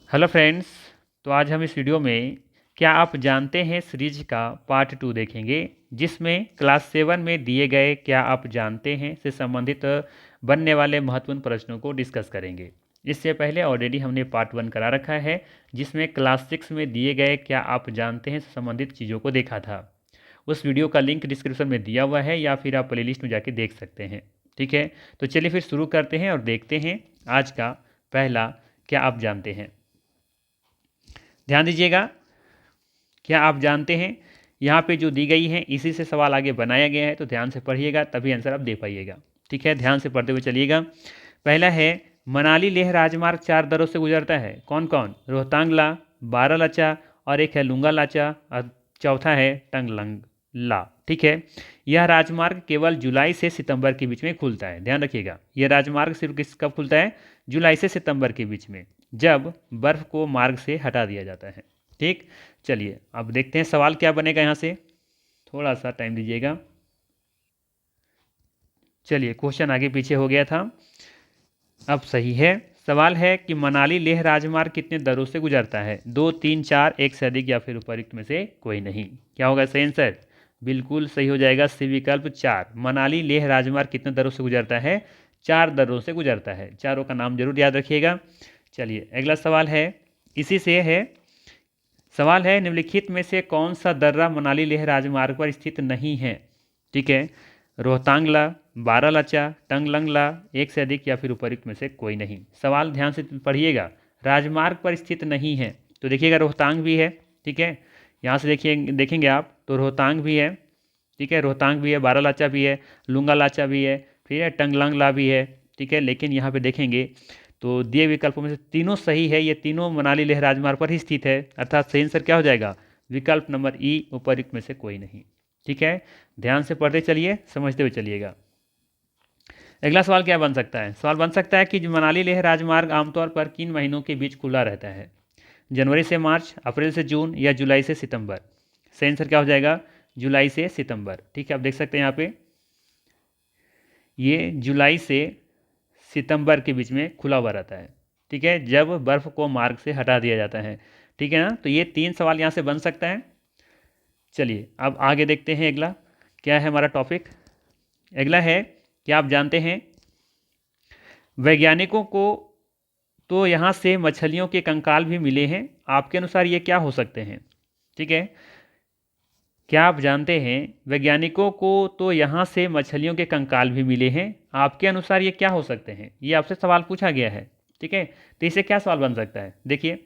Hello friends. तो आज हम इस वीडियो में क्या आप जानते हैं सीरीज का पार्ट 2 देखेंगे, जिसमें क्लास 7 में दिए गए क्या आप जानते हैं से संबंधित बनने वाले महत्वपूर्ण प्रश्नों को डिस्कस करेंगे। इससे पहले ऑलरेडी हमने पार्ट 1 करा रखा है, जिसमें क्लास 6 में दिए गए क्या आप जानते हैं से संबंधित चीज़ों को देखा था। उस वीडियो का लिंक डिस्क्रिप्शन में दिया हुआ है या फिर आप प्लेलिस्ट में जाके देख सकते हैं। ठीक है, तो चलिए फिर शुरू करते हैं और देखते हैं आज का पहला क्या आप जानते हैं। ध्यान दीजिएगा, क्या आप जानते हैं यहाँ पे जो दी गई है इसी से सवाल आगे बनाया गया है, तो ध्यान से पढ़िएगा तभी आंसर आप दे पाइएगा। ठीक है, ध्यान से पढ़ते हुए चलिएगा। पहला है मनाली लेह राजमार्ग 4 दरों से गुजरता है, कौन कौन? रोहतांग ला, बारह लाचा और एक है लुंगा लाचा और चौथा है टंगलंग ला। ठीक है, यह राजमार्ग केवल जुलाई से सितंबर के बीच में खुलता है। ध्यान रखिएगा, यह राजमार्ग सिर्फ कब खुलता है? जुलाई से सितंबर के बीच में, जब बर्फ को मार्ग से हटा दिया जाता है। ठीक, चलिए अब देखते हैं सवाल क्या बनेगा। यहाँ से थोड़ा सा टाइम दीजिएगा। चलिए, क्वेश्चन आगे पीछे हो गया था, अब सही है। सवाल है कि मनाली लेह राजमार्ग कितने दरों से गुजरता है? 2, 3, 4, एक से अधिक या फिर उपरोक्त में से कोई नहीं। क्या होगा सही आंसर? बिल्कुल सही हो जाएगा सी विकल्प 4। मनाली लेह राजमार्ग कितने दरों से गुजरता है? 4 दरों से गुजरता है। चारों का नाम जरूर याद रखिएगा। चलिए अगला सवाल है, इसी से है। सवाल है निम्नलिखित में से कौन सा दर्रा मनाली लेह राजमार्ग पर स्थित नहीं है? ठीक है, रोहतांगला, बारालाचा, टंगलंगला, एक से अधिक या फिर उपरोक्त में से कोई नहीं। सवाल ध्यान से पढ़िएगा, राजमार्ग पर स्थित नहीं है तो देखिएगा रोहतांग भी है। ठीक है, यहाँ से देखिए देखेंगे आप तो रोहतांग भी है। ठीक है, रोहतांग भी है, बारालाचा भी है, लुंगा लाचा भी है, फिर है टंगलंगला भी है। ठीक है, लेकिन यहाँ पे देखेंगे तो दिए विकल्पों में से तीनों सही है, ये तीनों मनाली लेह राजमार्ग पर ही स्थित है, अर्थात सही आंसर क्या हो जाएगा? विकल्प नंबर ई, उपरोक्त में से कोई नहीं। ठीक है, ध्यान से पढ़ते चलिए, समझते हुए चलिएगा। अगला सवाल क्या बन सकता है? सवाल बन सकता है कि मनाली लेह राजमार्ग आमतौर पर किन महीनों के बीच खुला रहता है? जनवरी से मार्च, अप्रैल से जून या जुलाई से सितंबर? सही आंसर क्या हो जाएगा? जुलाई से सितंबर। ठीक है, आप देख सकते हैं यहाँ पे ये जुलाई से सितंबर के बीच में खुला हुआ रहता है। ठीक है, जब बर्फ को मार्ग से हटा दिया जाता है। ठीक है ना, तो ये 3 सवाल यहाँ से बन सकता है। चलिए अब आगे देखते हैं अगला क्या है हमारा टॉपिक। अगला है क्या आप जानते हैं वैज्ञानिकों को तो यहाँ से मछलियों के कंकाल भी मिले हैं, आपके अनुसार ये क्या हो सकते हैं? ठीक है, क्या आप जानते हैं वैज्ञानिकों को तो यहाँ से मछलियों के कंकाल भी मिले हैं, आपके अनुसार ये क्या हो सकते हैं? ये आपसे सवाल पूछा गया है। ठीक है, तो इससे क्या सवाल बन सकता है? देखिए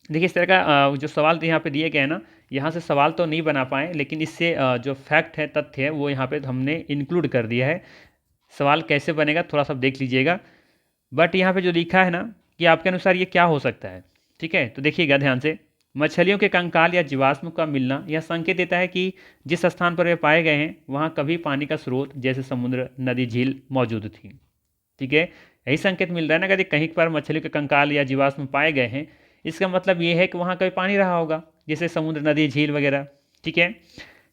देखिए इस तरह का जो सवाल तो यहाँ पे दिए गए हैं ना, यहाँ से सवाल तो नहीं बना पाए, लेकिन इससे जो फैक्ट है, तथ्य है, वो यहाँ पे हमने इंक्लूड कर दिया है। सवाल कैसे बनेगा थोड़ा सा देख लीजिएगा। बट यहाँ पे जो लिखा है ना कि आपके अनुसार ये क्या हो सकता है। ठीक है, तो देखिएगा ध्यान से, मछलियों के कंकाल या जीवाश्म का मिलना यह संकेत देता है कि जिस स्थान पर वे पाए गए हैं वहाँ कभी पानी का स्रोत जैसे समुद्र, नदी, झील मौजूद थी। ठीक है, यही संकेत मिल रहा है ना कि कहीं पर मछली के कंकाल या जीवाश्म पाए गए हैं, इसका मतलब ये है कि वहाँ कभी पानी रहा होगा, जैसे समुद्र, नदी, झील वगैरह। ठीक है,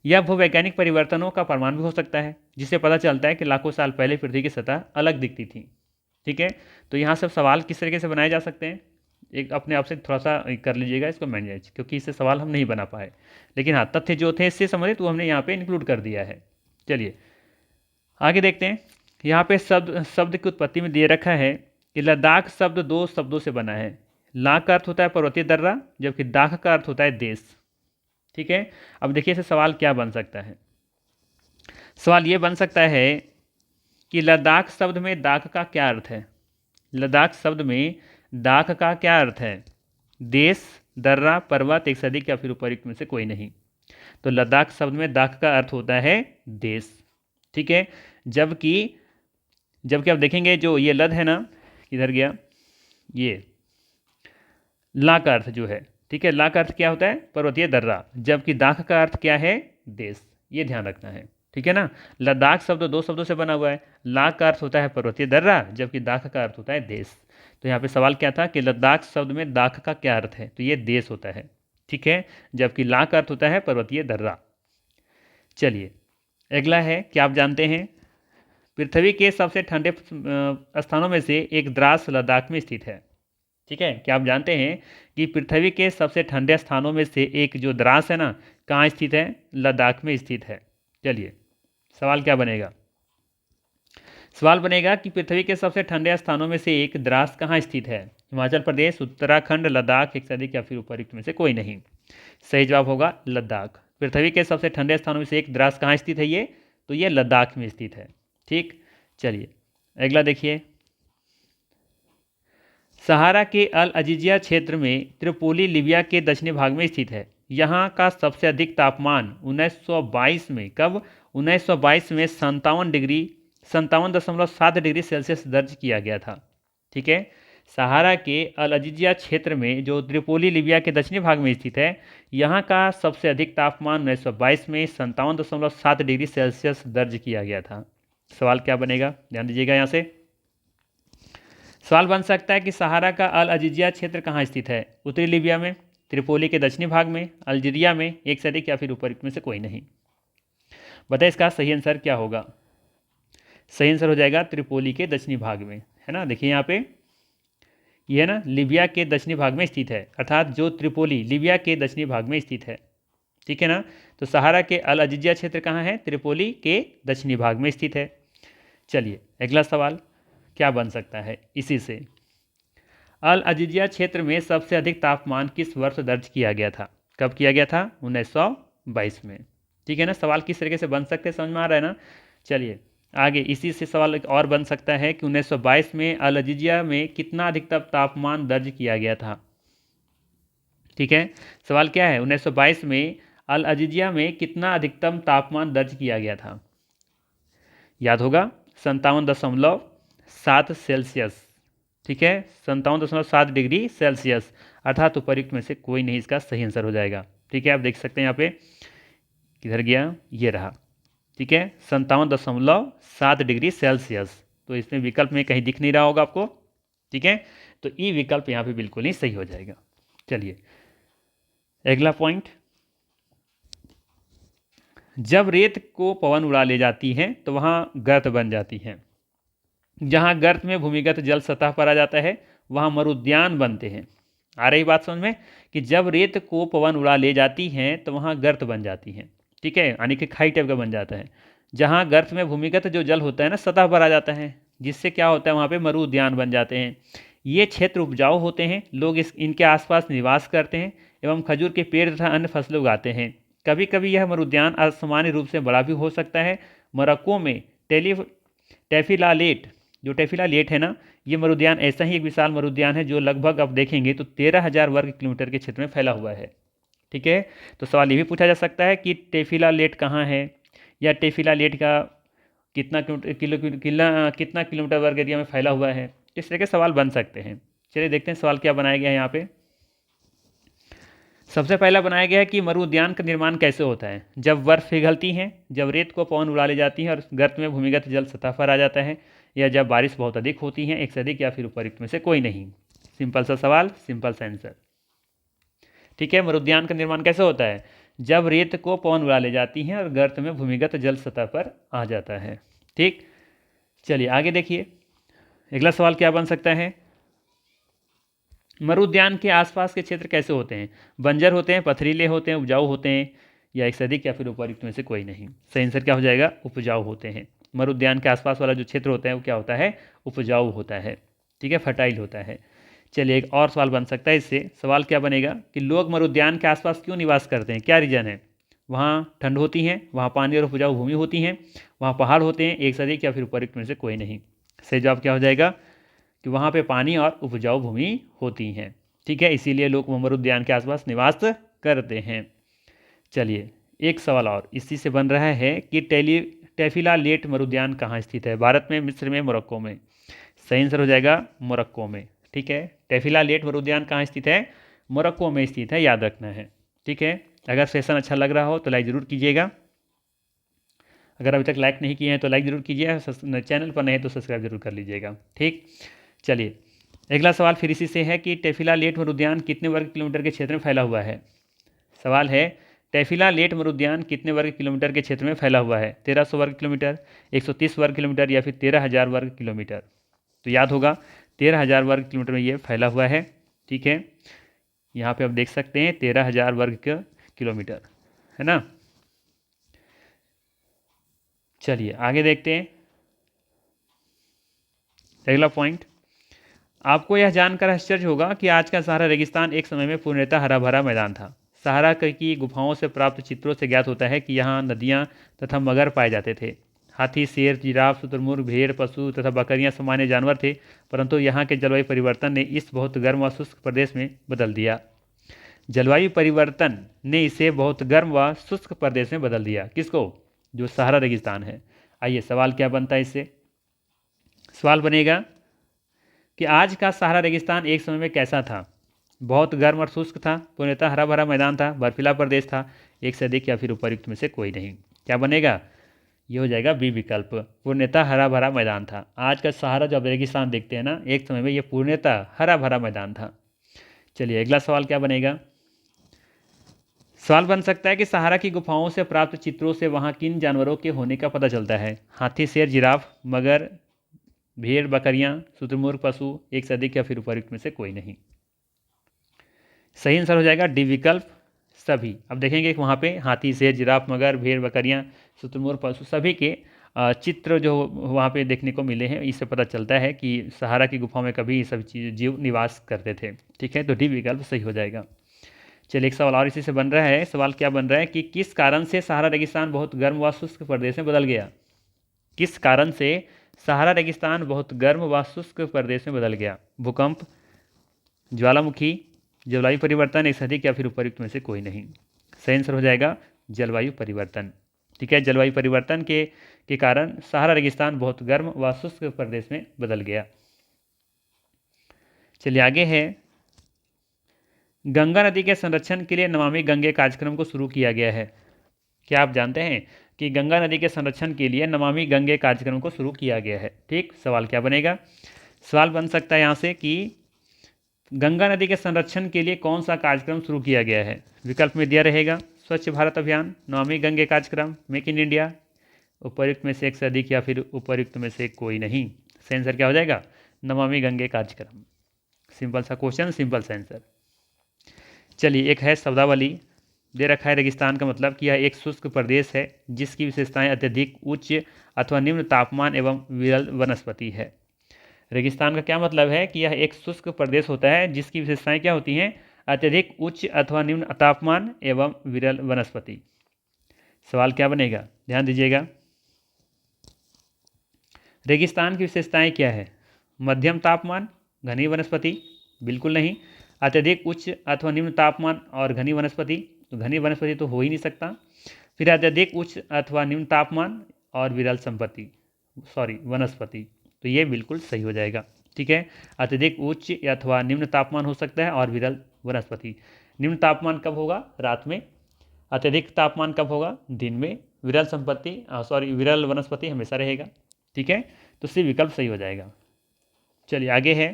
यह भूवैज्ञानिक परिवर्तनों का प्रमाण भी हो सकता है, जिससे पता चलता है कि लाखों साल पहले पृथ्वी की सतह अलग दिखती थी। ठीक है, तो यहाँ सब सवाल किस तरीके से बनाए जा सकते हैं, एक अपने आप से थोड़ा सा कर लीजिएगा इसको मैनेज, क्योंकि इससे सवाल हम नहीं बना पाए, लेकिन हाँ तथ्य जो थे इससे संबंधित वो हमने यहाँ पे इंक्लूड कर दिया है। चलिए आगे देखते हैं। यहाँ पे शब्द शब्द की उत्पत्ति में दे रखा है कि लद्दाख शब्द 2 शब्दों से बना है। ला का अर्थ होता है पर्वतीय दर्रा, जबकि दाख का अर्थ होता है देश। ठीक है, अब देखिए इसे सवाल क्या बन सकता है। सवाल ये बन सकता है कि लद्दाख शब्द में दाख का क्या अर्थ है? लद्दाख शब्द में दाख का क्या अर्थ है? देश, दर्रा, पर्वत, एक से अधिक या फिर उपरोक्त में से कोई नहीं। तो लद्दाख शब्द में दाख का अर्थ होता है देश। ठीक है, जबकि जबकि आप देखेंगे जो ये लद है ना, किधर गया ये, ला का अर्थ जो है, ठीक है, ला का अर्थ क्या होता है? पर्वतीय दर्रा, जबकि दाख का अर्थ क्या है? देश। ये ध्यान रखना है। ठीक है ना, लद्दाख शब्द 2 शब्दों से बना हुआ है। ला का अर्थ होता है पर्वतीय दर्रा, जबकि दाख का अर्थ होता है देश। तो यहाँ पे सवाल क्या था कि लद्दाख शब्द में दाख का क्या अर्थ है? तो ये देश होता है। ठीक है, जबकि ला का अर्थ होता है पर्वतीय दर्रा। चलिए अगला है क्या आप जानते हैं पृथ्वी के सबसे ठंडे स्थानों में से एक द्रास लद्दाख में स्थित है। ठीक है, क्या आप जानते हैं कि पृथ्वी के सबसे ठंडे स्थानों में से एक जो द्रास है ना, कहाँ स्थित है? लद्दाख में स्थित है। चलिए, सवाल क्या बनेगा? सवाल बनेगा कि पृथ्वी के सबसे ठंडे स्थानों में से एक द्रास कहाँ स्थित है? हिमाचल प्रदेश, उत्तराखंड, लद्दाख, एक से अधिक या फिर उपर्युक्त में से कोई नहीं। सही जवाब होगा लद्दाख। पृथ्वी के सबसे ठंडे स्थानों में से एक द्रास कहाँ स्थित है ये? तो ये लद्दाख में स्थित है। ठीक, चलिए अगला देखिए। सहारा के अल अजीजिया क्षेत्र में त्रिपोली लीबिया के दक्षिणी भाग में स्थित है। यहाँ का सबसे अधिक तापमान 1922 में, कब? 1922 में 57.7 डिग्री सेल्सियस दर्ज किया गया था। ठीक है, सहारा के अल अजीजिया क्षेत्र में जो त्रिपोली लीबिया के दक्षिणी भाग में स्थित है, यहाँ का सबसे अधिक तापमान 1922 में 57.7 डिग्री सेल्सियस दर्ज किया गया था। सवाल क्या बनेगा? ध्यान दीजिएगा यहाँ से। सवाल बन सकता है कि सहारा का अल अजीजिया क्षेत्र कहाँ स्थित है? उत्तरी लीबिया में, त्रिपोली के दक्षिणी भाग में, अल्जीरिया में, एक से अधिक या फिर उपर्युक्त में से कोई नहीं। बताइए इसका सही आंसर क्या होगा? सही आंसर हो जाएगा त्रिपोली के दक्षिणी भाग में, है ना। देखिए यहाँ पे ये है ना, लीबिया के दक्षिणी भाग में स्थित है, अर्थात जो त्रिपोली लीबिया के दक्षिणी भाग में स्थित है। ठीक है ना, तो सहारा के अल अजीजिया क्षेत्र कहाँ है? त्रिपोली के दक्षिणी भाग में स्थित है। चलिए अगला सवाल क्या बन सकता है इसी से। अल अजीजिया क्षेत्र में सबसे अधिक तापमान किस वर्ष दर्ज किया गया था? कब किया गया था? 1922 में। ठीक है ना, सवाल किस तरीके से बन सकते हैं, समझ में आ रहा है ना। चलिए आगे इसी से सवाल एक और बन सकता है कि 1922 में अल अजीजिया में कितना अधिकतम तापमान दर्ज किया गया था। ठीक है, सवाल क्या है? 1922 में अल अजीजिया में कितना अधिकतम तापमान दर्ज किया गया था? याद होगा 57.7 सेल्सियस। ठीक है, 57.7 डिग्री सेल्सियस, अर्थात उपर्युक्त में से कोई नहीं इसका सही आंसर हो जाएगा। ठीक है, आप देख सकते हैं यहाँ पे किधर गया, ये रहा। ठीक है, 57.7 डिग्री सेल्सियस, तो इसमें विकल्प में कहीं दिख नहीं रहा होगा आपको। ठीक है, तो ई विकल्प यहाँ पे बिल्कुल ही सही हो जाएगा। चलिए अगला पॉइंट, जब रेत को पवन उड़ा ले जाती है तो वहाँ गर्त बन जाती है। जहाँ गर्त में भूमिगत जल सतह पर आ जाता है वहाँ मरुद्यान बनते हैं। आ रही बात समझ में कि जब रेत को पवन उड़ा ले जाती हैं तो वहाँ गर्त बन जाती हैं। ठीक है, यानी कि खाई टाइप का बन जाता है। जहाँ गर्त में भूमिगत जो जल होता है ना, सतह पर आ जाता है, जिससे क्या होता है वहाँ पे मरु उद्यान बन जाते हैं। ये क्षेत्र उपजाऊ होते हैं, लोग इनके आसपास निवास करते हैं एवं खजूर के पेड़ तथा अन्य फसलें उगाते हैं। कभी कभी यह मरुद्यान असामान्य रूप से बड़ा भी हो सकता है। मोरक्को में टेफिलालेट, जो टेफिलालेट है ना, ये मरुद्यान ऐसा ही एक विशाल मरुद्यान है जो लगभग आप देखेंगे तो 13,000 वर्ग किलोमीटर के क्षेत्र में फैला हुआ है। ठीक है, तो सवाल ये भी पूछा जा सकता है कि टेफिलालेट कहाँ है, या टेफिलालेट का कितना किलोमीटर वर्ग एरिया में फैला हुआ है। इस तरह के सवाल बन सकते हैं। चलिए देखते हैं सवाल क्या बनाया गया है यहाँ पे। सबसे पहला बनाया गया है कि मरु उद्यान का निर्माण कैसे होता है? जब बर्फ पिघलती है, जब रेत को पवन उड़ा ले जाती है और गर्त में भूमिगत जल सतह पर आ जाता है, या जब बारिश बहुत अधिक होती है, एक से अधिक या फिर उपर्युक्त में से कोई नहीं। सिंपल सा सवाल, सिंपल सा आंसर। ठीक है, मरुद्यान का निर्माण कैसे होता है? जब रेत को पवन उड़ा ले जाती है और गर्त में भूमिगत जल सतह पर आ जाता है। ठीक, चलिए आगे देखिए अगला सवाल क्या बन सकता है। मरुद्यान के आसपास के क्षेत्र कैसे होते हैं? बंजर होते हैं, पथरीले होते हैं, उपजाऊ होते हैं, या एक से अधिक या फिर उपर्युक्त में से कोई नहीं। सही आंसर क्या हो जाएगा? उपजाऊ होते हैं। मरुद्यान के आसपास वाला जो क्षेत्र होता है वो क्या होता है? उपजाऊ होता है। ठीक है, फर्टाइल होता है। चलिए एक और सवाल बन सकता है इससे। सवाल क्या बनेगा कि लोग मरुद्यान के आसपास क्यों निवास करते हैं? क्या रीजन है? वहाँ ठंड होती है, वहाँ पानी और उपजाऊ भूमि होती है, वहाँ पहाड़ होते हैं, एक से अधिक या फिर उपर्युक्त में से कोई नहीं। सही जवाब क्या हो जाएगा कि वहाँ पे पानी और उपजाऊ भूमि होती हैं। ठीक है, इसीलिए लोग मरुद्यान के आसपास निवास करते हैं। चलिए एक सवाल और इसी से बन रहा है कि टेफिलालेट मरुद्यान कहाँ स्थित है? भारत में, मिस्र में, मोरक्को में? सही आंसर हो जाएगा मोरक्को में। ठीक है, टेफिलालेट मरुद्यान कहाँ स्थित है? मोरक्को में स्थित है, याद रखना है। ठीक है, अगर सेशन अच्छा लग रहा हो तो लाइक ज़रूर कीजिएगा। अगर अभी तक लाइक नहीं किए हैं तो लाइक ज़रूर कीजिए, चैनल पर नहीं है तो सब्सक्राइब जरूर कर लीजिएगा। ठीक, चलिए अगला सवाल फिर इसी से है कि टेफिलालेट मरुद्यान कितने वर्ग किलोमीटर के क्षेत्र में फैला हुआ है? सवाल है टेफिलालेट मरुद्यान कितने वर्ग किलोमीटर के क्षेत्र में फैला हुआ है? 1300 वर्ग किलोमीटर, 130 वर्ग किलोमीटर, या फिर 13,000 वर्ग किलोमीटर? तो याद होगा 13,000 वर्ग किलोमीटर में ये फैला हुआ है। ठीक है, यहाँ पे आप देख सकते हैं 13,000 वर्ग किलोमीटर, है ना। चलिए आगे देखते हैं अगला पॉइंट। आपको यह जानकर आश्चर्य होगा कि आज का सहारा रेगिस्तान एक समय में पूर्णतः हरा भरा मैदान था। सहारा की गुफाओं से प्राप्त चित्रों से ज्ञात होता है कि यहाँ नदियाँ तथा मगर पाए जाते थे। हाथी, शेर, जिराफ, शुतुरमुर्ग, भेड़, पशु तथा बकरियां सामान्य जानवर थे, परंतु यहाँ के जलवायु परिवर्तन ने इस बहुत गर्म व शुष्क प्रदेश में बदल दिया। जलवायु परिवर्तन ने इसे बहुत गर्म व शुष्क प्रदेश में बदल दिया। किसको? जो सहारा रेगिस्तान है। आइए सवाल क्या बनता है इससे। सवाल बनेगा कि आज का सहारा रेगिस्तान एक समय में कैसा था। बहुत गर्म और शुष्क था, पूर्णतः हरा भरा मैदान था, बर्फीला प्रदेश था, एक से अधिक या फिर उपर्युक्त में से कोई नहीं। क्या बनेगा? ये हो जाएगा बी विकल्प, पूर्णतः हरा भरा मैदान था। आज का सहारा जब रेगिस्तान देखते हैं ना, एक समय में ये पूर्णतः हरा भरा मैदान था। चलिए अगला सवाल क्या बनेगा। सवाल बन सकता है कि सहारा की गुफाओं से प्राप्त चित्रों से वहाँ किन जानवरों के होने का पता चलता है। हाथी, शेर, जिराफ, मगर, भेड़, बकरियां, शुतुरमुर्ग, पशु, एक से अधिक या फिर उपर्युक्त में से कोई नहीं। सही आंसर हो जाएगा डी विकल्प, सभी। अब देखेंगे कि वहाँ पे हाथी, शेर, जिराफ, मगर, भेड़, बकरियां, शुतुरमुर्ग, पशु सभी के चित्र जो वहाँ पे देखने को मिले हैं। इससे पता चलता है कि सहारा की गुफाओं में कभी ये सब चीज़ जीव निवास करते थे। ठीक है, तो डी विकल्प सही हो जाएगा। चलिए एक सवाल और इसी से बन रहा है। सवाल क्या बन रहा है कि किस कारण से सहारा रेगिस्तान बहुत गर्म व शुष्क प्रदेश में बदल गया। किस कारण से सहारा रेगिस्तान बहुत गर्म व शुष्क प्रदेश में बदल गया। भूकंप, ज्वालामुखी, जलवायु परिवर्तन, एक से अधिक या फिर उपर्युक्त में से कोई नहीं। सही आंसर हो जाएगा जलवायु परिवर्तन। ठीक है, जलवायु परिवर्तन के कारण सहारा रेगिस्तान बहुत गर्म व शुष्क प्रदेश में बदल गया। चलिए आगे है, गंगा नदी के संरक्षण के लिए नमामि गंगे कार्यक्रम को शुरू किया गया है। क्या आप जानते हैं कि गंगा नदी के संरक्षण के लिए नमामि गंगे कार्यक्रम को शुरू किया गया है। ठीक, सवाल क्या बनेगा। सवाल बन सकता है यहाँ से कि गंगा नदी के संरक्षण के लिए कौन सा कार्यक्रम शुरू किया गया है। विकल्प में दिया रहेगा स्वच्छ भारत अभियान, नमामि गंगे कार्यक्रम, मेक इन इंडिया, उपर्युक्त में से एक से अधिक या फिर उपर्युक्त में से कोई नहीं। सही आंसर क्या हो जाएगा? नमामि गंगे कार्यक्रम। सिंपल सा क्वेश्चन, सिंपल सा आंसर। चलिए एक है शब्दावली दे रखा है। रेगिस्तान का मतलब कि यह एक शुष्क प्रदेश है जिसकी विशेषताएं अत्यधिक उच्च अथवा निम्न तापमान एवं विरल वनस्पति है। रेगिस्तान का क्या मतलब है कि यह एक शुष्क प्रदेश होता है जिसकी विशेषताएं क्या होती हैं? अत्यधिक उच्च अथवा निम्न तापमान एवं विरल वनस्पति। सवाल क्या बनेगा, ध्यान दीजिएगा। रेगिस्तान की विशेषताएं क्या है? मध्यम तापमान, घनी वनस्पति, बिल्कुल नहीं। अत्यधिक उच्च अथवा निम्न तापमान और घनी वनस्पति, तो घनी वनस्पति तो हो ही नहीं सकता। फिर अत्यधिक उच्च अथवा निम्न तापमान और विरल वनस्पति, तो ये बिल्कुल सही हो जाएगा। ठीक है, अत्यधिक उच्च अथवा निम्न तापमान हो सकता है और विरल वनस्पति। निम्न तापमान कब होगा? रात में। अत्यधिक तापमान कब होगा? दिन में। विरल वनस्पति हमेशा रहेगा। ठीक है, तो सी विकल्प सही हो जाएगा। चलिए आगे है,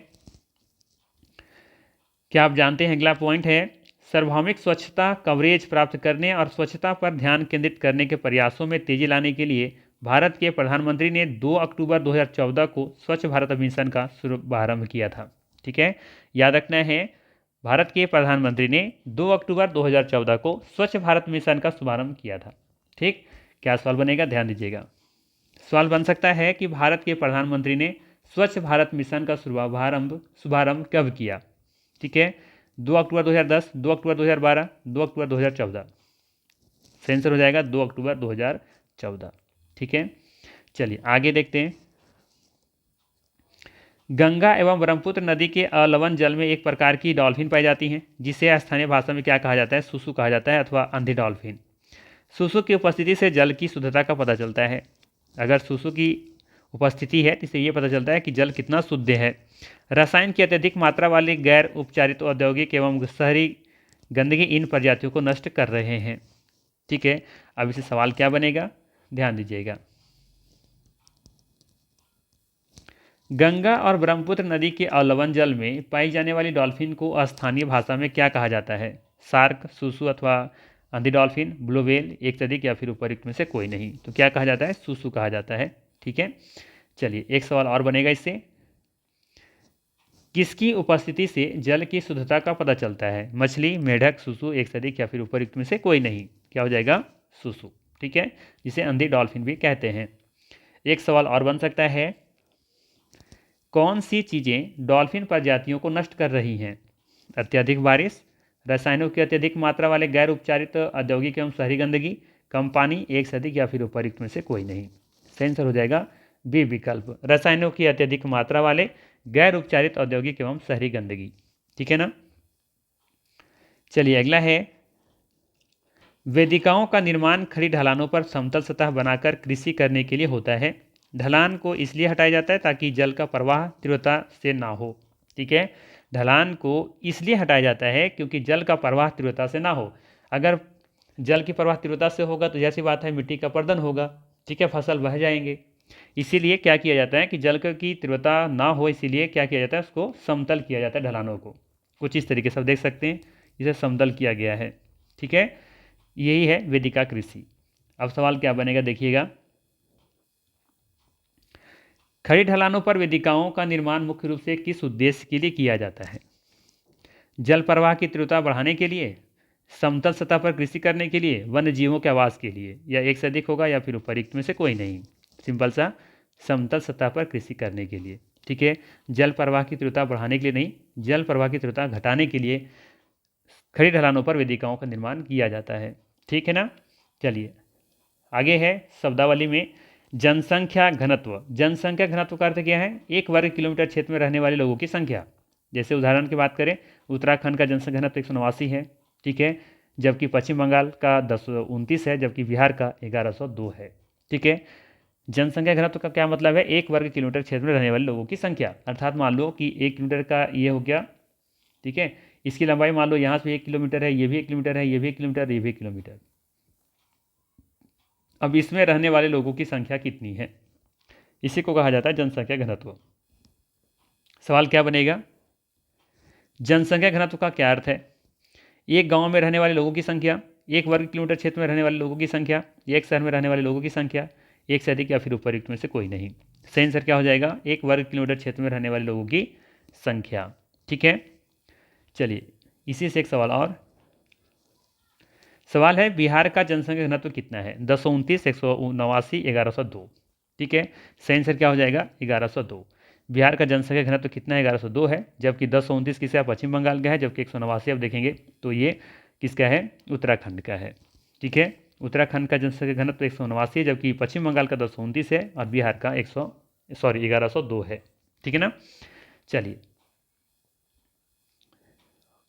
क्या आप जानते हैं अगला पॉइंट है, सार्वभौमिक स्वच्छता कवरेज प्राप्त करने और स्वच्छता पर ध्यान केंद्रित करने के प्रयासों में तेजी लाने के लिए भारत के प्रधानमंत्री ने 2 अक्टूबर 2014 को स्वच्छ भारत मिशन का शुभारंभ किया था। ठीक है, याद रखना है, भारत के प्रधानमंत्री ने 2 अक्टूबर 2014 को स्वच्छ भारत मिशन का शुभारंभ किया था। ठीक, क्या सवाल बनेगा, ध्यान दीजिएगा। सवाल बन सकता है कि भारत के प्रधानमंत्री ने स्वच्छ भारत मिशन का शुभारंभ कब किया। ठीक है, 2 अक्टूबर 2010, 2 अक्टूबर 2012, 2 अक्टूबर 2014। सही आंसर हो जाएगा 2 अक्टूबर 2014। ठीक है, चलिए आगे देखते हैं। गंगा एवं ब्रह्मपुत्र नदी के अलवण जल में एक प्रकार की डॉल्फिन पाई जाती हैं जिसे स्थानीय भाषा में क्या कहा जाता है? सुसु कहा जाता है अथवा अंधी डॉल्फिन। सुसु की उपस्थिति से जल की शुद्धता का पता चलता है। अगर सुसु की उपस्थिति है तो इससे ये पता चलता है कि जल कितना शुद्ध है। रसायन की अत्यधिक मात्रा वाली गैर उपचारित औद्योगिक एवं शहरी गंदगी इन प्रजातियों को नष्ट कर रहे हैं। ठीक है, अब इसे सवाल क्या बनेगा, ध्यान दीजिएगा। गंगा और ब्रह्मपुत्र नदी के अवलवन जल में पाई जाने वाली डॉल्फिन को स्थानीय भाषा में क्या कहा जाता है? शार्क, सुसु अथवा अंधी डॉल्फिन, ब्लू व्हेल, एक से अधिक या फिर उपर्युक्त में से कोई नहीं। तो क्या कहा जाता है? सुसु कहा जाता है। ठीक है, चलिए एक सवाल और बनेगा इससे किसकी उपस्थिति से जल की शुद्धता का पता चलता है? मछली, मेढक, सुसु, एक से अधिक या फिर उपयुक्त में से कोई नहीं। क्या हो जाएगा? सुसु। ठीक है, जिसे अंधी डॉल्फिन भी कहते हैं। एक सवाल और बन सकता है, कौन सी चीज़ें डॉल्फिन प्रजातियों को नष्ट कर रही हैं? अत्यधिक बारिश, रसायनों की अत्यधिक मात्रा वाले गैर उपचारित औद्योगिक एवं शहरी गंदगी, कम पानी, एक से अधिक या फिर उपयुक्त में से कोई नहीं। सही आंसर हो जाएगा बी विकल्प, रसायनों की अत्यधिक मात्रा वाले गैर उपचारित औद्योगिक एवं शहरी गंदगी। ठीक है ना। चलिए अगला है, वेदिकाओं का निर्माण खड़ी ढलानों पर समतल सतह बनाकर कृषि करने के लिए होता है। ढलान को इसलिए हटाया जाता है ताकि जल का प्रवाह तीव्रता से ना हो। ठीक है, ढलान को इसलिए हटाया जाता है क्योंकि जल का प्रवाह तीव्रता से ना हो। अगर जल की प्रवाह तीव्रता से होगा तो जैसी बात है मिट्टी का पर्दन होगा। ठीक है, फसल बह जाएंगे। इसीलिए क्या किया जाता है कि जल की तीव्रता ना हो, इसीलिए क्या किया जाता है, उसको समतल किया जाता है ढलानों को। कुछ इस तरीके से आप देख सकते हैं, इसे समतल किया गया है। ठीक है, यही है वेदिका कृषि। अब सवाल क्या बनेगा देखिएगा, खड़ी ढलानों पर वेदिकाओं का निर्माण मुख्य रूप से किस उद्देश्य के लिए किया जाता है? जल प्रवाह की तीव्रता बढ़ाने के लिए, समतल सतह पर कृषि करने के लिए, वन्य जीवों के आवास के लिए, या एक से अधिक होगा या फिर उपयुक्त में से कोई नहीं। सिंपल सा, समतल सतह पर कृषि करने के लिए। ठीक है, जल प्रवाह की तीव्रता बढ़ाने के लिए नहीं, जल प्रवाह की तीव्रता घटाने के लिए खड़ी ढलानों पर वेदिकाओं का निर्माण किया जाता है। ठीक है ना। चलिए आगे है शब्दावली में जनसंख्या घनत्व। जनसंख्या घनत्व का अर्थ क्या है? एक वर्ग किलोमीटर क्षेत्र में रहने वाले लोगों की संख्या। जैसे उदाहरण की बात करें, उत्तराखंड का जनसंख्या घनत्व 189 है। ठीक है, जबकि पश्चिम बंगाल का 1029 है, जबकि बिहार का 1102 है। ठीक है, जनसंख्या घनत्व का क्या मतलब है? एक वर्ग किलोमीटर क्षेत्र में रहने वाले लोगों की संख्या। अर्थात मान लो कि 1 किलोमीटर का ये हो गया। ठीक है, इसकी लंबाई मान लो यहाँ से 1 किलोमीटर है, ये भी 1 किलोमीटर है, ये भी 1 किलोमीटर, ये भी 1 किलोमीटर। अब इसमें रहने वाले लोगों की संख्या कितनी है, इसी को कहा जाता है जनसंख्या घनत्व। सवाल क्या बनेगा, जनसंख्या घनत्व का क्या अर्थ है? एक गांव में रहने वाले लोगों की संख्या, एक वर्ग किलोमीटर क्षेत्र में रहने वाले लोगों की संख्या, एक शहर में रहने वाले लोगों की संख्या, एक से अधिक या फिर उपयुक्त में से कोई नहीं। सही आंसर क्या हो जाएगा? एक वर्ग किलोमीटर क्षेत्र में रहने वाले लोगों की संख्या। ठीक है, चलिए इसी से एक सवाल और। सवाल है, बिहार का जनसंख्या घनत्व कितना है? 1029, 189, 1102। ठीक है, सही आंसर क्या हो जाएगा? 1102। बिहार का जनसंख्या घनत्व कितना है? 1102 है। जबकि 1029 किसका? पश्चिम बंगाल का है। जबकि 189 आप देखेंगे तो ये किसका है? उत्तराखंड का है। ठीक है, उत्तराखंड का जनसंख्या घनत्व 189 है, जबकि पश्चिम बंगाल का 1029 है और बिहार का 1102 है। ठीक है ना। चलिए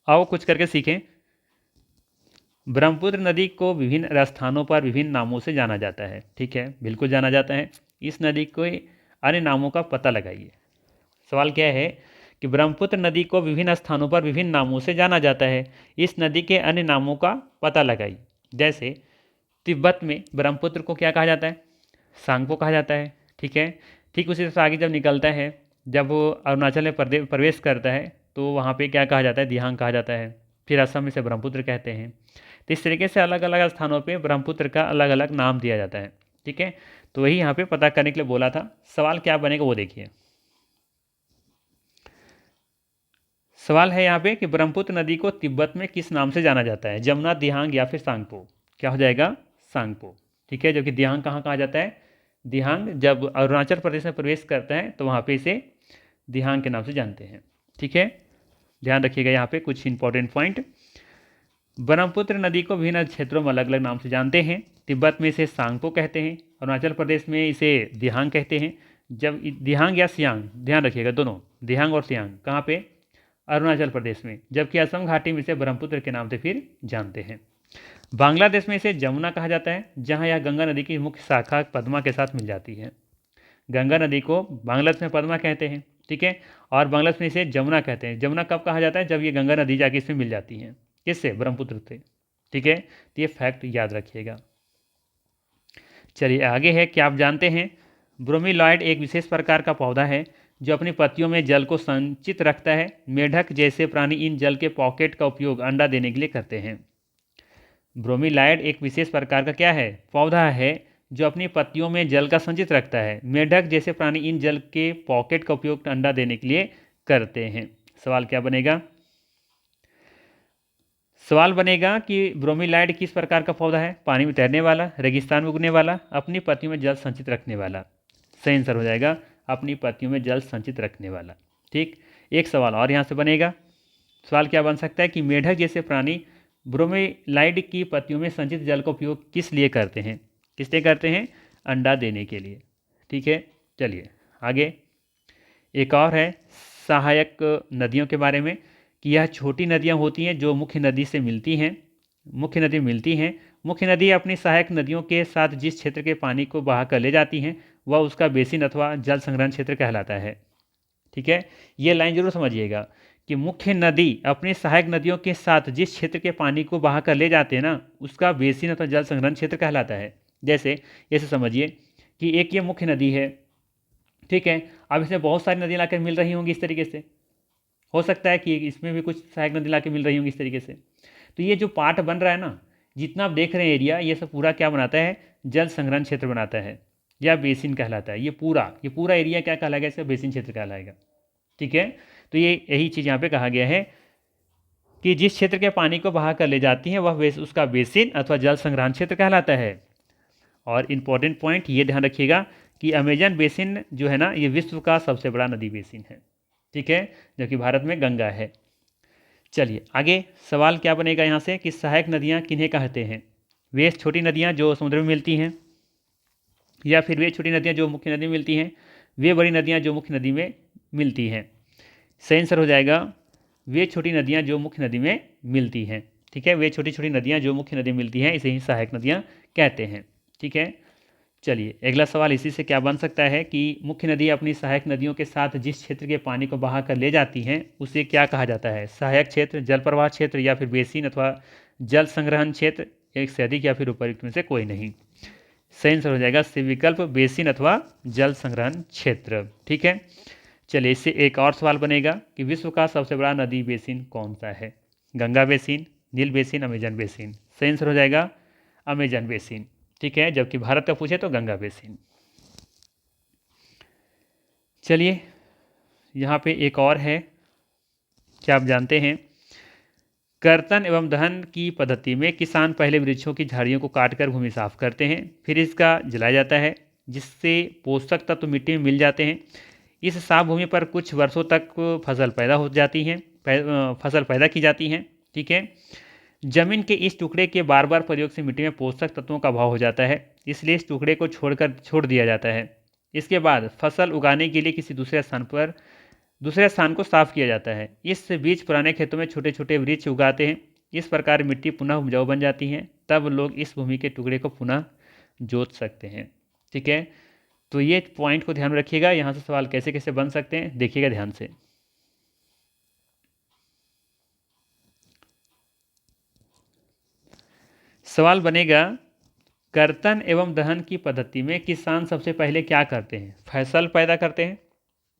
आओ कुछ करके सीखें। ब्रह्मपुत्र नदी को विभिन्न स्थानों पर विभिन्न नामों से जाना जाता है। ठीक है, बिल्कुल जाना जाता है। इस नदी के अन्य नामों का पता लगाइए। सवाल क्या है कि ब्रह्मपुत्र नदी को विभिन्न स्थानों पर विभिन्न नामों से जाना जाता है, इस नदी के अन्य नामों का पता लगाइए। जैसे तिब्बत में ब्रह्मपुत्र को क्या कहा जाता है? सांगपो कहा जाता है। ठीक है, ठीक उसी तरह आगे जब निकलता है, जब वो अरुणाचल में प्रवेश करता है तो वहाँ पे क्या कहा जाता है? दिहांग कहा जाता है। फिर असम में से ब्रह्मपुत्र कहते हैं। तो इस तरीके से अलग अलग स्थानों पे ब्रह्मपुत्र का अलग अलग नाम दिया जाता है। ठीक है, तो वही यहाँ पे पता करने के लिए बोला था। सवाल क्या बनेगा वो देखिए। सवाल है यहाँ पे कि ब्रह्मपुत्र नदी को तिब्बत में किस नाम से जाना जाता है? जमुना, दिहांग या फिर सांगपो? क्या हो जाएगा? सांगपो। ठीक है, जबकि दिहांग कहाँ कहा जाता है? दिहांग जब अरुणाचल प्रदेश में प्रवेश करता है तो वहाँ पे इसे दिहांग के नाम से जानते हैं। ठीक है, ध्यान रखिएगा यहाँ पे कुछ इंपॉर्टेंट पॉइंट। ब्रह्मपुत्र नदी को विभिन्न क्षेत्रों में अलग अलग नाम से जानते हैं। तिब्बत में इसे सांगपो कहते हैं, अरुणाचल प्रदेश में इसे दिहांग कहते हैं। जब दिहांग या सियांग, ध्यान रखिएगा दोनों, दिहांग और सियांग कहाँ पे? अरुणाचल प्रदेश में। जबकि असम घाटी में इसे ब्रह्मपुत्र के नाम से फिर जानते हैं। बांग्लादेश में इसे जमुना कहा जाता है, जहाँ यह गंगा नदी की मुख्य शाखा पद्मा के साथ मिल जाती है। गंगा नदी को बांग्लादेश में पद्मा कहते हैं। ठीक है, और बांग्लादेश में इसे जमुना कहते हैं। जमुना कब कहा जाता है? जब ये गंगा नदी जाके इसमें मिल जाती है। किससे? ब्रह्मपुत्र से। ठीक है, तो ये फैक्ट याद रखिएगा। चलिए आगे है, क्या आप जानते हैं ब्रोमीलॉयड एक विशेष प्रकार का पौधा है जो अपनी पत्तियों में जल को संचित रखता है। मेढक जैसे प्राणी इन जल के पॉकेट का उपयोग अंडा देने के लिए करते हैं। ब्रोमीलॉयड एक विशेष प्रकार का क्या है? पौधा है जो अपनी पत्तियों में जल का संचित रखता है। मेढक जैसे प्राणी इन जल के पॉकेट का उपयोग अंडा देने के लिए करते हैं। सवाल क्या बनेगा? सवाल बनेगा कि ब्रोमीलाइड किस प्रकार का पौधा है? पानी में तैरने वाला, रेगिस्तान में उगने वाला, अपनी पत्तियों में जल संचित रखने वाला। सही आंसर हो जाएगा अपनी पत्तियों में जल संचित रखने वाला। ठीक, एक सवाल और यहाँ से बनेगा। सवाल क्या बन सकता है कि मेढक जैसे प्राणी ब्रोमीलाइड की पत्तियों में संचित जल का उपयोग किस लिए करते हैं? किस लिए करते हैं? अंडा देने के लिए। ठीक है, चलिए आगे। एक और है सहायक नदियों के बारे में कि यह छोटी नदियाँ होती हैं जो मुख्य नदी से मिलती हैं। मुख्य नदी अपनी सहायक नदियों के साथ जिस क्षेत्र के पानी को बहा कर ले जाती हैं वह उसका बेसिन अथवा जल संग्रहण क्षेत्र कहलाता है। ठीक है, ये लाइन जरूर समझिएगा कि मुख्य नदी अपनी सहायक नदियों के साथ जिस क्षेत्र के पानी को बहा कर ले जाते हैं ना, उसका बेसिन अथवा जल संग्रहण क्षेत्र कहलाता है। जैसे समझिए कि एक ये मुख्य नदी है, ठीक है, अब इसमें बहुत सारी नदियाँ लाकर मिल रही होंगी इस तरीके से, हो सकता है कि इसमें भी कुछ सहायक नदी लाके मिल रही होंगी इस तरीके से। तो ये जो पार्ट बन रहा है ना, जितना आप देख रहे हैं एरिया, ये सब पूरा क्या बनाता है? जल संग्रहण क्षेत्र बनाता है या बेसिन कहलाता है। ये पूरा एरिया क्या कहलाएगा? इसका बेसिन क्षेत्र कहलाएगा। ठीक है, तो ये यही चीज़ यहाँ पे कहा गया है कि जिस क्षेत्र के पानी को बहा कर ले जाती है वह उसका बेसिन अथवा जल संग्रहण क्षेत्र कहलाता है। और इम्पॉर्टेंट पॉइंट ये ध्यान रखिएगा कि अमेजन बेसिन जो है ना, ये विश्व का सबसे बड़ा नदी बेसिन है। ठीक है, जो कि भारत में गंगा है। चलिए आगे सवाल क्या बनेगा यहाँ से कि सहायक नदियाँ किन्हें कहते हैं? वे छोटी नदियाँ जो समुद्र में मिलती हैं, या फिर वे छोटी नदियाँ जो मुख्य नदी में मिलती हैं, वे बड़ी नदियाँ जो मुख्य नदी में मिलती हैं। सही आंसर हो जाएगा वे छोटी नदियाँ जो मुख्य नदी में मिलती हैं। ठीक है, वे छोटी छोटी नदियाँ जो मुख्य नदी में मिलती हैं, इसे ही सहायक नदियाँ कहते हैं। ठीक है, चलिए अगला सवाल इसी से क्या बन सकता है कि मुख्य नदी अपनी सहायक नदियों के साथ जिस क्षेत्र के पानी को बहा कर ले जाती हैं उसे क्या कहा जाता है? सहायक क्षेत्र, जल प्रवाह क्षेत्र, या फिर बेसिन अथवा जल संग्रहण क्षेत्र, एक से अधिक या फिर उपयुक्त में से कोई नहीं। सही आंसर हो जाएगा सी विकल्प, बेसिन अथवा जल संग्रहण क्षेत्र। ठीक है, चलिए इससे एक और सवाल बनेगा कि विश्व का सबसे बड़ा नदी बेसिन कौन सा है? गंगा बेसिन, नील बेसिन, अमेजन बेसिन। सही आंसर हो जाएगा अमेजन बेसिन। ठीक है, जबकि भारत का पूछे तो गंगा बेसिन। चलिए यहाँ पे एक और है, क्या आप जानते हैं कर्तन एवं दहन की पद्धति में किसान पहले वृक्षों की झाड़ियों को काटकर भूमि साफ करते हैं, फिर इसका जलाया जाता है जिससे पोषक तत्व मिट्टी में मिल जाते हैं। इस साफ भूमि पर कुछ वर्षों तक फसल पैदा की जाती हैं। ठीक है, जमीन के इस टुकड़े के बार बार प्रयोग से मिट्टी में पोषक तत्वों का अभाव हो जाता है, इसलिए इस टुकड़े को छोड़ दिया जाता है। इसके बाद फसल उगाने के लिए किसी दूसरे स्थान को साफ किया जाता है। इस बीच पुराने खेतों में छोटे छोटे वृक्ष उगाते हैं। इस प्रकार मिट्टी पुनः उपजाऊ बन जाती है, तब लोग इस भूमि के टुकड़े को पुनः जोत सकते हैं। ठीक है, तो ये पॉइंट को ध्यान में रखिएगा। यहाँ से सवाल कैसे कैसे बन सकते हैं देखिएगा ध्यान से। सवाल बनेगा कर्तन एवं दहन की पद्धति में किसान सबसे पहले क्या करते हैं? फसल पैदा करते हैं।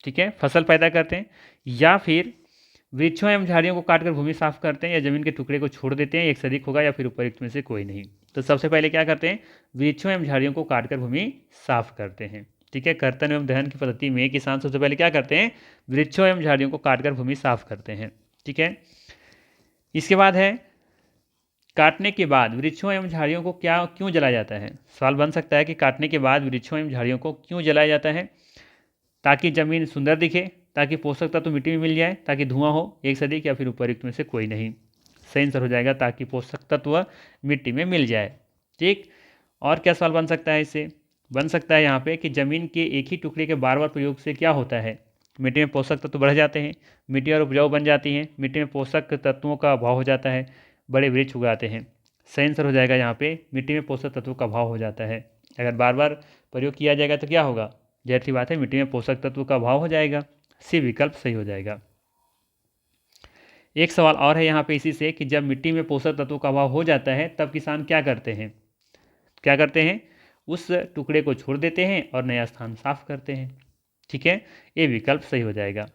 ठीक है, फसल पैदा करते हैं, या फिर वृक्षों एवं झाड़ियों को काटकर भूमि साफ करते हैं, या जमीन के टुकड़े को छोड़ देते हैं, एक से अधिक होगा या फिर उपयुक्त में से कोई नहीं। तो सबसे पहले क्या करते हैं? वृक्षों एवं झाड़ियों को काटकर भूमि साफ करते हैं। ठीक है, कर्तन एवं दहन की पद्धति में किसान सबसे पहले क्या करते हैं? वृक्षों एवं झाड़ियों को काटकर भूमि साफ करते हैं। ठीक है, इसके बाद है काटने के बाद वृक्षों एवं झाड़ियों को क्यों जलाया जाता है? सवाल बन सकता है कि काटने के बाद वृक्षों एवं झाड़ियों को क्यों जलाया जाता है? ताकि ज़मीन सुंदर दिखे, ताकि पोषक तत्व मिट्टी में मिल जाए, ताकि धुआं हो, एक से अधिक या फिर उपयुक्त में से कोई नहीं। सही आंसर हो जाएगा ताकि पोषक तत्व मिट्टी में मिल जाए। ठीक, और क्या सवाल बन सकता है? इससे बन सकता है यहाँ पे कि ज़मीन के एक ही टुकड़े के बार बार प्रयोग से क्या होता है? मिट्टी में पोषक तत्व बढ़ जाते हैं, मिट्टी और उपजाऊ बन जाती हैं, मिट्टी में पोषक तत्वों का अभाव हो जाता है, बड़े वृक्ष उगाते हैं। सही आंसर हो जाएगा यहाँ पे मिट्टी में पोषक तत्वों का अभाव हो जाता है। अगर बार बार प्रयोग किया जाएगा तो क्या होगा? जाहिर सी बात है मिट्टी में पोषक तत्व का अभाव हो जाएगा। सी विकल्प सही हो जाएगा। एक सवाल और है यहाँ पे इसी से कि जब मिट्टी में पोषक तत्वों का अभाव हो जाता है तब किसान क्या करते हैं? उस टुकड़े को छोड़ देते हैं और नया स्थान साफ करते हैं। ठीक है, ये विकल्प सही हो जाएगा।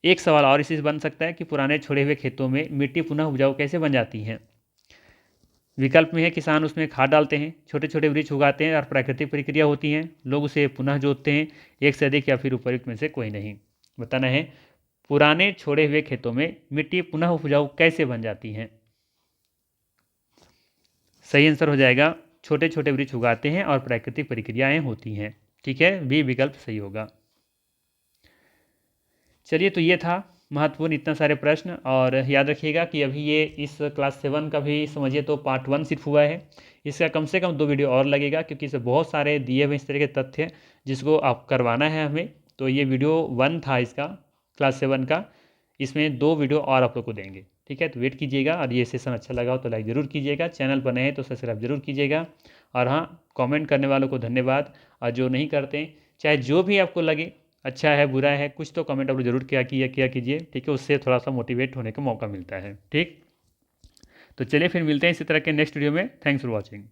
एक सवाल और इसी से बन सकता है कि पुराने छोड़े हुए खेतों में मिट्टी पुनः उपजाऊ कैसे बन जाती है? विकल्प में है किसान उसमें खाद डालते हैं, छोटे छोटे वृक्ष उगाते हैं और प्राकृतिक प्रक्रिया होती है, लोग उसे पुनः जोतते हैं, एक से अधिक या फिर उपयुक्त में से कोई नहीं। बताना है पुराने छोड़े हुए खेतों में मिट्टी पुनः उपजाऊ कैसे बन जाती है? सही आंसर हो जाएगा, छोटे छोटे वृक्ष उगाते हैं और प्राकृतिक प्रक्रियाएं होती हैं। ठीक है, बी विकल्प सही होगा। चलिए, तो ये था महत्वपूर्ण इतना सारे प्रश्न। और याद रखिएगा कि अभी ये इस क्लास 7 का भी समझिए तो पार्ट 1 सिर्फ हुआ है। इसका कम से कम 2 वीडियो और लगेगा, क्योंकि इसमें बहुत सारे दिए हुए इस तरह के तथ्य जिसको आप करवाना है हमें। तो ये वीडियो 1 था इसका, क्लास 7 का। इसमें 2 वीडियो और आप लोग को देंगे। ठीक है, तो वेट कीजिएगा। और ये सेशन अच्छा लगा हो तो लाइक ज़रूर कीजिएगा, चैनल पर नए हैं तो सब्सक्राइब जरूर कीजिएगा। और हाँ, कमेंट करने वालों को धन्यवाद। और जो नहीं करते, चाहे जो भी आपको लगे, अच्छा है बुरा है, कुछ तो कमेंट आप लोग जरूर किया कीजिए। ठीक है, उससे थोड़ा सा मोटिवेट होने का मौका मिलता है। ठीक, तो चलिए फिर मिलते हैं इसी तरह के नेक्स्ट वीडियो में। Thanks for watching.